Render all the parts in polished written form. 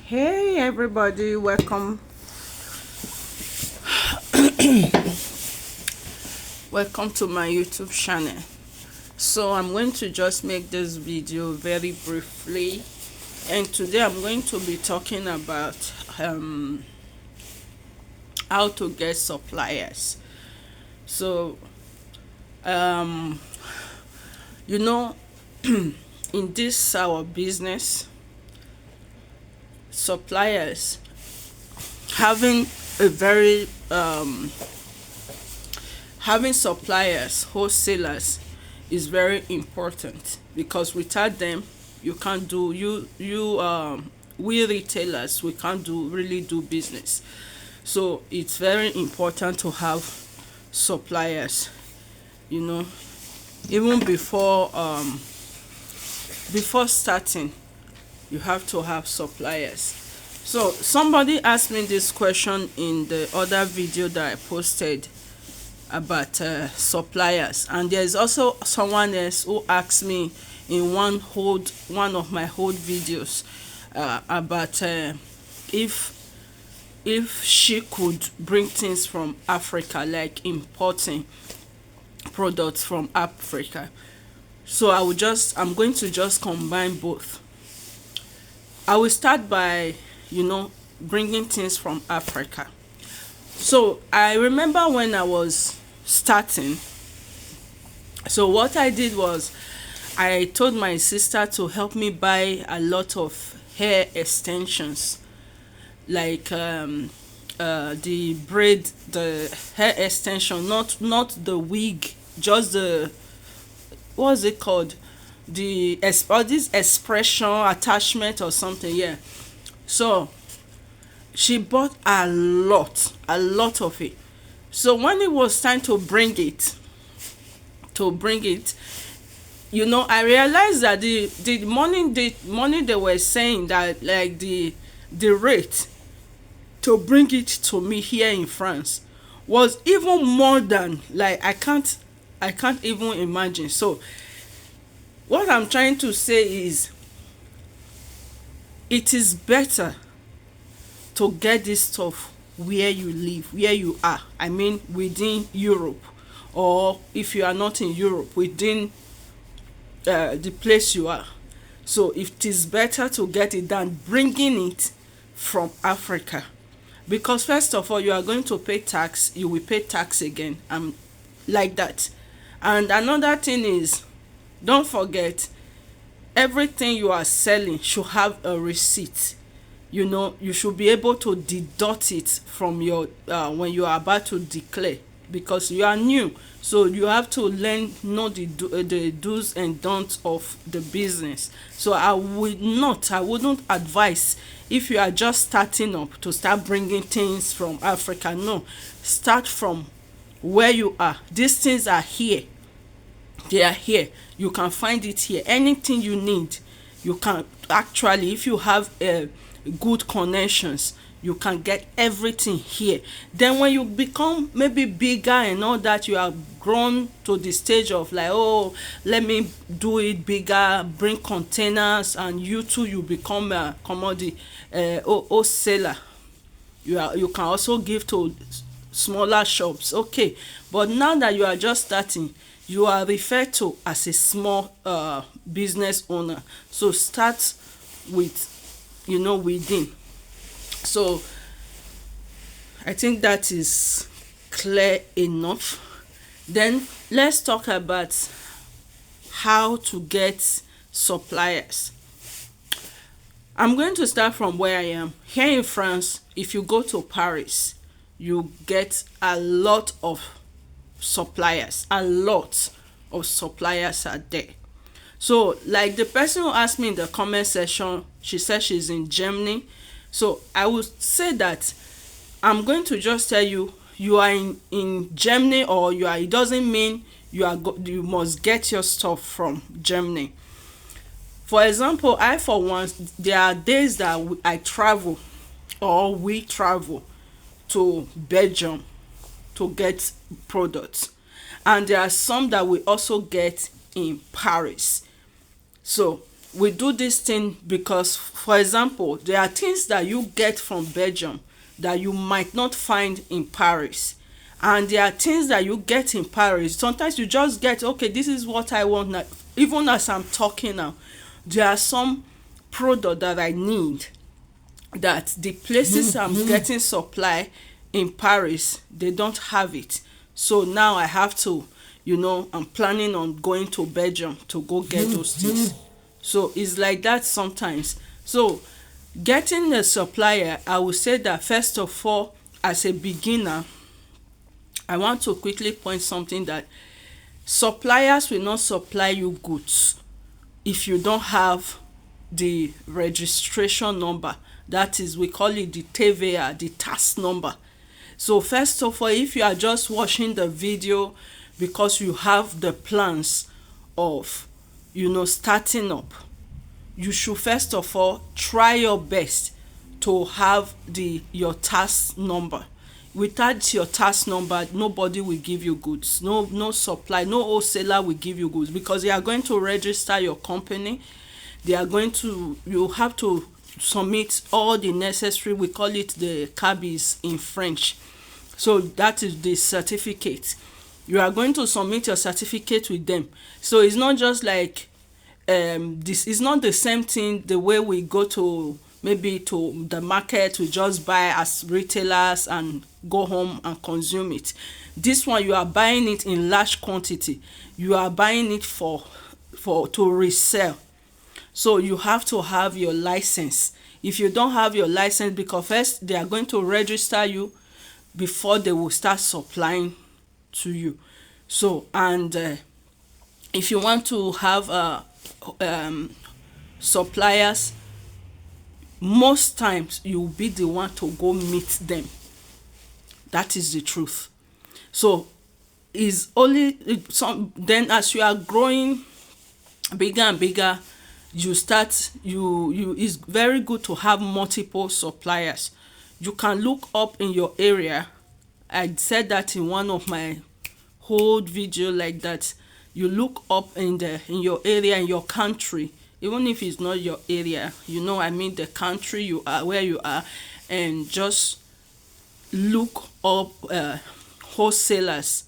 Hey everybody, welcome to my YouTube channel. So I'm going to just make this video very briefly, and today I'm going to be talking about how to get suppliers. So um you know in this our business, suppliers having a very having suppliers, wholesalers, is very important, because without them you can't do we retailers, we can't really do business. So it's very important to have suppliers, you know even before starting, you have to have suppliers. So somebody asked me this question in the other video that I posted about suppliers, and there's also someone else who asked me in one of my old videos about if she could bring things from Africa, like importing products from Africa. So I'm going to just combine both. I will start by bringing things from Africa. So I remember when I was starting, so what I did was I told my sister to help me buy a lot of hair extensions, like the hair extension, not the wig, just the, what's it called, or this expression attachment or something, yeah. So she bought a lot of it. So when it was time to bring it, I realized that the money they were saying, that like the rate to bring it to me here in France was even more than, like, I can't even imagine. So what I'm trying to say is, it is better to get this stuff where you live, where you are. I mean, within Europe, or if you are not in Europe, within the place you are. So it is better to get it than bringing it from Africa, because first of all, you are going to pay tax. You will pay tax again, like that. And another thing is, don't forget, everything you are selling should have a receipt. You should be able to deduct it from your when you are about to declare, because you are new. So you have to know the do's and don'ts of the business. So I wouldn't advise, if you are just starting up, to start bringing things from Africa. No, start from where you are. These things are here, they are here. You can find it here. Anything you need, you can actually, if you have good connections, you can get everything here. Then when you become maybe bigger and all that, you have grown to the stage of, like, oh, let me do it bigger, bring containers, and you too, you become a commodity wholesaler. You can also give to smaller shops, okay. But now that you are just starting, you are referred to as a small business owner. So start with, within. So I think that is clear enough. Then let's talk about how to get suppliers. I'm going to start from where I am. Here in France, if you go to Paris, you get a lot of suppliers. A lot of suppliers are there. So, like the person who asked me in the comment section, she said she's in Germany. So I would say that I'm going to just tell you, you are in Germany, or it doesn't mean you must get your stuff from Germany. For example, I, for one, there are days that I travel, or we travel to Belgium to get products, and there are some that we also get in Paris. So we do this thing because, for example, there are things that you get from Belgium that you might not find in Paris. And there are things that you get in Paris. Sometimes you just get, okay, this is what I want now. Even as I'm talking now, there are some product that I need that the places I'm getting supply in Paris, they don't have it. So now I have to, I'm planning on going to Belgium to go get those things. So it's like that sometimes. So getting a supplier, I would say that first of all, as a beginner, I want to quickly point something that suppliers will not supply you goods if you don't have the registration number. That is, we call it the TVA, the task number. So first of all, if you are just watching the video because you have the plans of, starting up, you should first of all try your best to have your task number. Without your task number, nobody will give you goods. No supply, no wholesaler will give you goods, because they are going to register your company. You have to submit all the necessary, we call it the cabis in French. So that is the certificate. You are going to submit your certificate with them. So it's not just like this is not the same thing the way we go to maybe to the market, we just buy as retailers and go home and consume it. This one, you are buying it in large quantity. You are buying it for to resell. So you have to have your license. If you don't have your license, because first they are going to register you before they will start supplying to you. So, and if you want to have suppliers, most times you will be the one to go meet them. That is the truth. So is only some, then as you are growing bigger and bigger, you it's very good to have multiple suppliers. You can look up in your area. I said that in one of my whole video like that. You look up in your area, in your country, even if it's not your area, the country you are, where you are, and just look up wholesalers.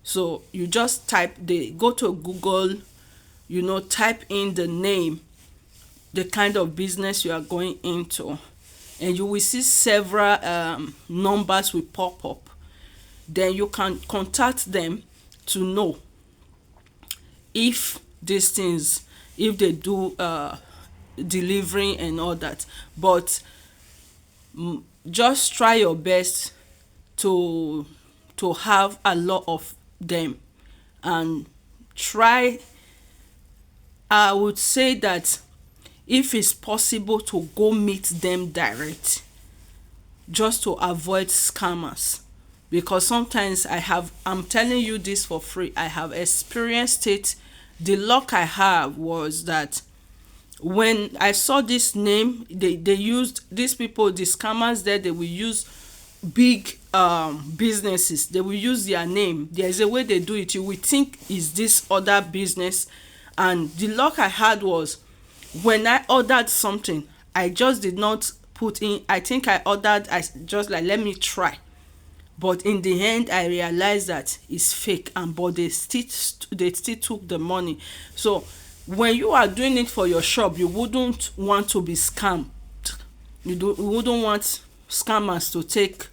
So you just go to Google, type in the name, the kind of business you are going into, and you will see several numbers will pop up. Then you can contact them to know if these things, if they do delivery and all that. But just try your best to have a lot of them, and try, I would say that if it's possible, to go meet them direct, just to avoid scammers. Because sometimes I'm telling you this for free, I have experienced it. The luck I have was that when I saw this name, they used, these people, the scammers there, they will use big businesses. They will use their name. There's a way they do it. You will think is this other business. And the luck I had was, when I ordered something, I just did not put in, I think I just like, let me try. But in the end, I realized that it's fake, but they still took the money. So when you are doing it for your shop, you wouldn't want to be scammed. You wouldn't want scammers to take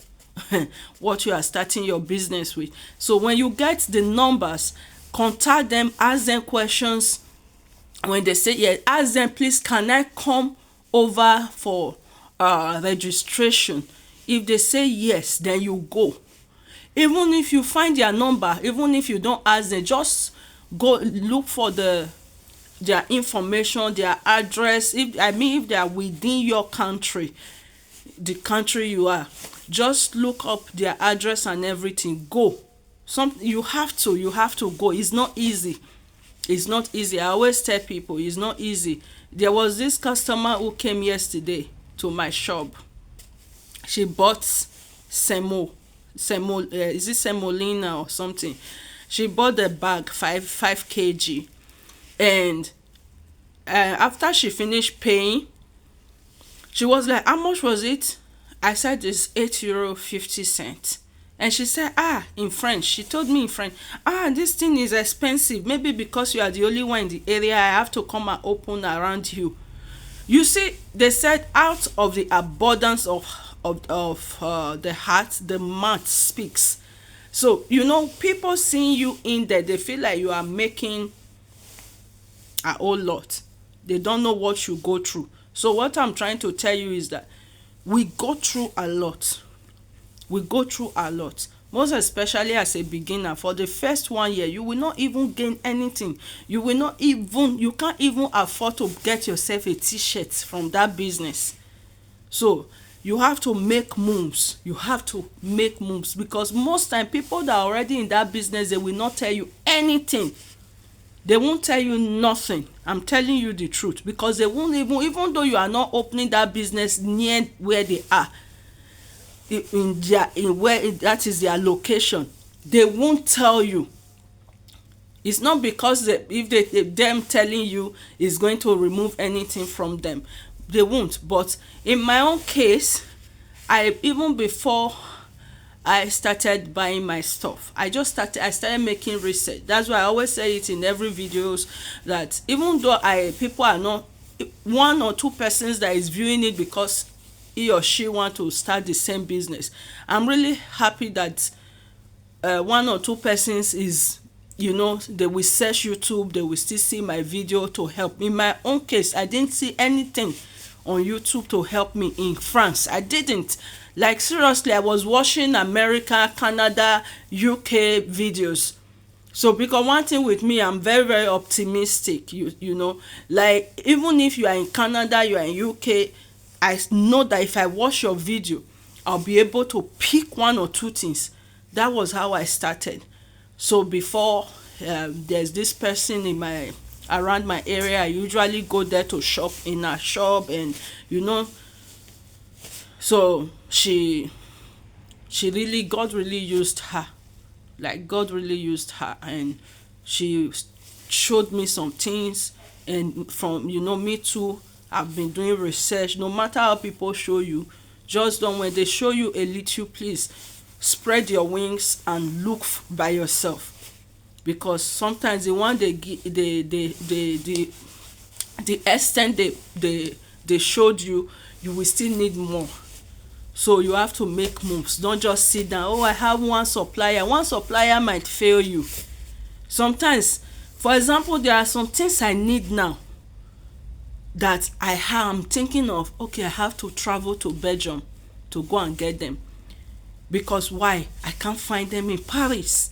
what you are starting your business with. So when you get the numbers, contact them, ask them questions. When they say yes, ask them, please, can I come over for registration? If they say yes, then you go. Even if you find their number, even if you don't ask them, just go look for their information, their address. If they are within your country, the country you are, just look up their address and everything. Go. You have to go. It's not easy. I always tell people it's not easy. There was this customer who came yesterday to my shop. She bought is it semolina or something? She bought the bag 5 kg, and After she finished paying, she was like, how much was it? I said it's €8.50. And she said, in French. She told me in French, this thing is expensive. Maybe because you are the only one in the area, I have to come and open around you. You see, they said, out of the abundance of the heart, the mouth speaks. So, people seeing you in there, they feel like you are making a whole lot. They don't know what you go through. So what I'm trying to tell you is that we go through a lot. We go through a lot. Most especially as a beginner. For the first 1 year, you will not even gain anything. You can't even afford to get yourself a t-shirt from that business. So you have to make moves. You have to make moves, because most time people that are already in that business, they will not tell you anything. They won't tell you nothing. I'm telling you the truth, because they won't even though you are not opening that business near where they are, in where that is their location, they won't tell you. It's not because if them telling you is going to remove anything from them. They won't. But in my own case, even before I started buying my stuff, I started making research. That's why I always say it in every videos, that even though people are not, 1 or 2 persons that is viewing it because he or she want to start the same business, I'm really happy that 1 or 2 persons is, they will search YouTube, they will still see my video to help. In my own case, I didn't see anything on YouTube to help me in France. I didn't. Like, seriously, I was watching America, Canada, UK videos. So, because one thing with me, I'm very, very optimistic. Like, even if you are in Canada, you are in UK, I know that if I watch your video, I'll be able to pick 1 or 2 things. That was how I started. So before, there's this person around my area. I usually go there to shop in a shop, and so she really, God really used her. Like, God really used her, and she showed me some things. And from me too, I've been doing research. No matter how people show you, just don't, when they show you a little, please spread your wings and look by yourself. Because sometimes the one the extent they showed you, you will still need more. So you have to make moves. Don't just sit down. I have one supplier. One supplier might fail you. Sometimes, for example, there are some things I need now that I'm thinking of. Okay, I have to travel to Belgium to go and get them. Because why? I can't find them in Paris.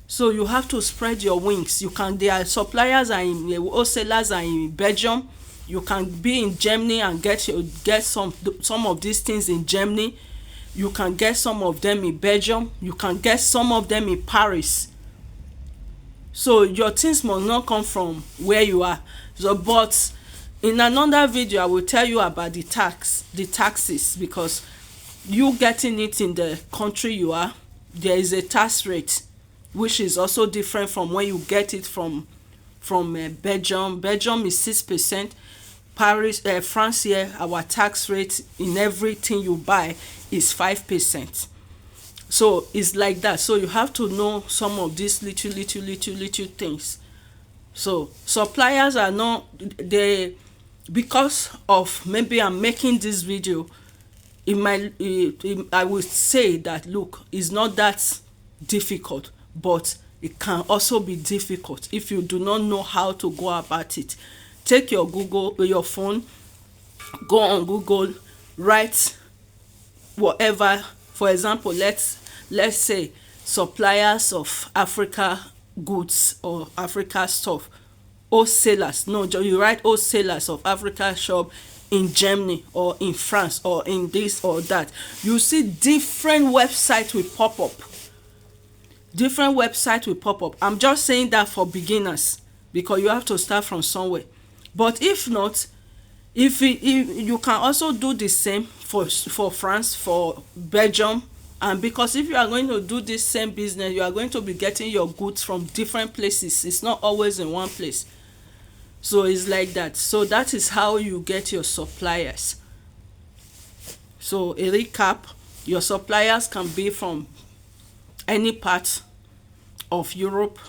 So you have to spread your wings. Their suppliers are in, wholesalers are in Belgium. You can be in Germany and get some of these things in Germany. You can get some of them in Belgium. You can get some of them in Paris. So your things must not come from where you are. So, but in another video, I will tell you about the taxes, because you getting it in the country you are, there is a tax rate which is also different from when you get it from Belgium. Belgium is 6%. France here, our tax rate in everything you buy is 5%. So it's like that. So you have to know some of these little things. So suppliers are not, because of, maybe I'm making this video, I would say that, look, it's not that difficult, but it can also be difficult if you do not know how to go about it. Take your phone, go on Google, write whatever. For example, let's say suppliers of Africa goods or Africa stuff, wholesalers. No, you write wholesalers of Africa shop in Germany or in France or in this or that. You see different websites will pop up. I'm just saying that for beginners, because you have to start from somewhere. But if not, if you can also do the same for France, for Belgium. And because if you are going to do this same business, you are going to be getting your goods from different places. It's not always in one place. So it's like that. So that is how you get your suppliers. So a recap, your suppliers can be from any part of Europe,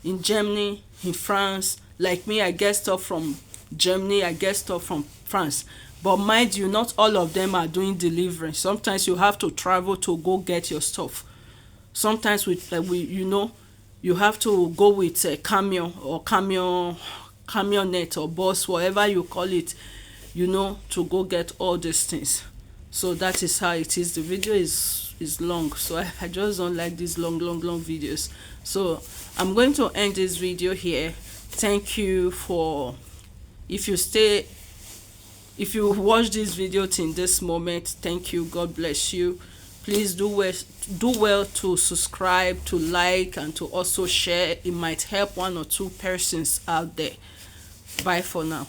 in Germany, in France. Like me, I get stuff from Germany, I get stuff from France. But mind you, not all of them are doing delivery. Sometimes you have to travel to go get your stuff. Sometimes with you have to go with a camion or camionette or bus, whatever you call it, to go get all these things. So that is how it is. The video is long, so I just don't like these long videos. So I'm going to end this video here. Thank you for, if you watch this video till this moment, thank you. God bless you. Please do well to subscribe, to like, and to also share. It might help one or two persons out there. Bye for now.